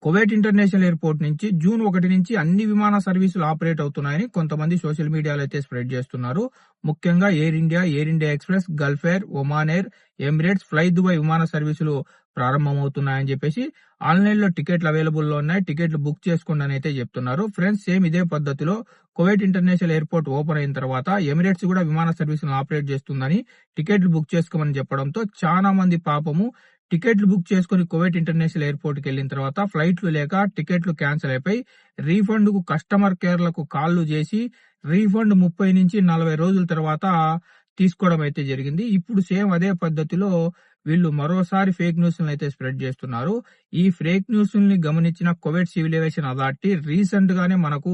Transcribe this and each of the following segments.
Kuwait international airport నుంచి June 1 నుంచి అన్ని విమాన సర్వీసులు ఆపరేట్ అవుతున్నాయని కొంతమంది సోషల్ మీడియాలో అయితే స్ప్రెడ్ చేస్తున్నారు. ముఖ్యంగా air India express, Gulf air, Oman air, Emirates, fly Dubai విమాన సర్వీసులు ప్రారంభమవుతున్నాయని చెప్పేసి ఆన్లైన్‌లో టికెట్లు అవైలబుల్‌లో ఉన్నాయి. టికెట్లు బుక్ చేసుకోండి అని అయితే చెప్తున్నారు. ఫ్రెండ్స్, సేమ్ ఇదే పద్ధతిలో కువైట్ ఇంటర్నేషనల్ ఎయిర్పోర్ట్ ఓపెన్ అయిన తర్వాత ఎమిరేట్స్ కూడా విమాన సర్వీసులను ఆపరేట్ చేస్తుందని టికెట్లు బుక్ చేసుకోమని చెప్పడంతో చాలా మంది పాపము టికెట్లు బుక్ చేసుకుని కువైట్ ఇంటర్నేషనల్ ఎయిర్పోర్ట్ కి వెళ్లిన తర్వాత ఫ్లైట్లు లేక టికెట్లు క్యాన్సిల్ అయిపోయి రీఫండ్ కు కస్టమర్ కేర్ లకు కాల్ చేసి రీఫండ్ 30 నుంచి 40 రోజుల తర్వాత తీసుకోవడం అయితే జరిగింది. ఇప్పుడు సేమ్ అదే పద్ధతిలో వీళ్ళు మరోసారి ఫేక్ న్యూస్ అయితే స్ప్రెడ్ చేస్తున్నారు. ఈ ఫేక్ న్యూస్ ని గమనించిన Kuwait civil aviation authority recent గానే మనకు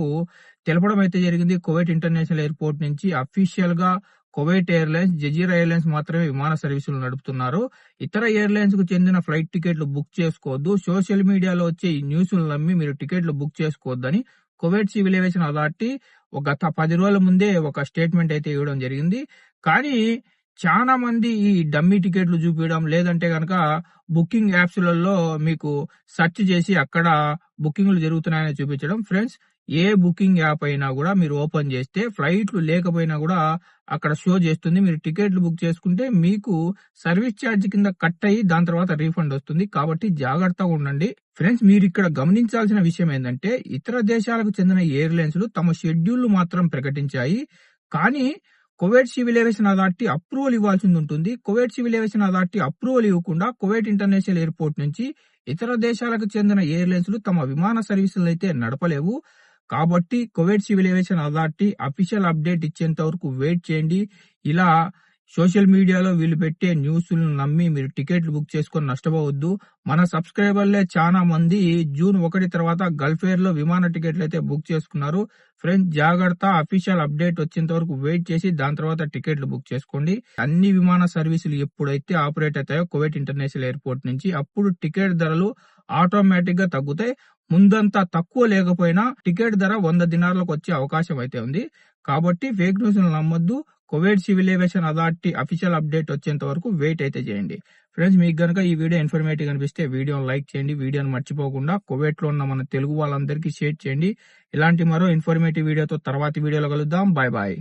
తెలపడం అయితే జరిగింది. కువైట్ ఇంటర్నేషనల్ ఎయిర్పోర్ట్ నుంచి అఫీషియల్ గా కువైట్ ఎయిర్లైన్స్, జజీరా ఎయిర్లైన్స్ మాత్రమే విమాన సర్వీసులు నడుపుతున్నారు. ఇతర ఎయిర్లైన్స్ కు చెందిన ఫ్లైట్ టికెట్లు బుక్ చేసుకోవద్దు, సోషల్ మీడియాలో వచ్చే ఈ న్యూస్లు నమ్మి మీరు టికెట్లు బుక్ చేసుకోవద్దని కువైట్ సివిల్ ఏవియేషన్ అథారిటీ గత 10 రోజుల ముందే ఒక స్టేట్మెంట్ అయితే ఇవ్వడం జరిగింది. కానీ చాలా మంది ఈ డమ్మీ టికెట్లు చూపించడం, లేదంటే గనక బుకింగ్ యాప్స్లలో మీకు సెర్చ్ చేసి అక్కడ బుకింగ్లు జరుగుతున్నాయని చూపించడం. ఫ్రెండ్స్, ఏ బుకింగ్ యాప్ అయినా కూడా మీరు ఓపెన్ చేస్తే ఫ్లైట్లు లేకపోయినా కూడా అక్కడ షో చేస్తుంది. మీరు టికెట్లు బుక్ చేసుకుంటే మీకు సర్వీస్ ఛార్జ్ కింద కట్ అయ్యి దాని తర్వాత రీఫండ్ వస్తుంది. కాబట్టి జాగ్రత్తగా ఉండండి. ఫ్రెండ్స్, మీరు ఇక్కడ గమనించాల్సిన విషయం ఏంటంటే ఇతర దేశాలకు చెందిన ఎయిర్లైన్స్ తమ షెడ్యూల్ మాత్రం ప్రకటించాయి. కానీ Kuwait civil aviation authority approval ఇవ్వాల్సింది ఉంటుంది. Kuwait civil aviation authority approval ఇవ్వకుండా కువైట్ ఇంటర్నేషనల్ ఎయిర్పోర్ట్ నుంచి ఇతర దేశాలకు చెందిన ఎయిర్లైన్స్ తమ విమాన సర్వీసులు అయితే నడపలేవు. కాబట్టి Kuwait civil aviation authority official update ఇచ్చేంత వరకు వెయిట్ చేయండి. ఇలా సోషల్ మీడియాలో వీళ్ళు పెట్టే న్యూస్లను నమ్మి మీరు టికెట్లు బుక్ చేసుకొని నష్టపోవద్దు. మన సబ్స్క్రైబర్లే చాలా మంది జూన్ 1 తర్వాత గల్ఫ్ ఎయిర్ లో విమాన టికెట్లు అయితే బుక్ చేసుకున్నారు. ఫ్రెండ్స్, జాగ్రత్త. అఫీషియల్ అప్డేట్ వచ్చేంత వరకు వెయిట్ చేసి దాని తర్వాత టికెట్లు బుక్ చేసుకోండి. అన్ని విమాన సర్వీసులు ఎప్పుడైతే ఆపరేట్ అవుతాయో కువైట్ ఇంటర్నేషనల్ ఎయిర్పోర్ట్ నుంచి అప్పుడు టికెట్ ధరలు ఆటోమేటిక్ గా తగ్గుతాయి. ముందంతా తక్కువ లేకపోయినా టికెట్ ధర 100 దినార్లకు వచ్చే అవకాశం అయితే ఉంది. కాబట్టి ఫేక్ న్యూస్ నమ్మొద్దు. Kuwait civil aviation authority official update వచ్చేంత వరకు వెయిట్ అయితే చేయండి. ఫ్రెండ్స్, మీకు గనుక ఈ వీడియో ఇన్ఫర్మేటివ్ అనిపిస్తే వీడియోని లైక్ చేయండి. వీడియోని మర్చిపోకుండా కువైట్ లో ఉన్న మన తెలుగు వాళ్ళందరికీ షేర్ చేయండి. ఇలాంటి మరో ఇన్ఫర్మేటివ్ వీడియోతో తర్వాతి వీడియోలో కలుద్దాం. Bye bye.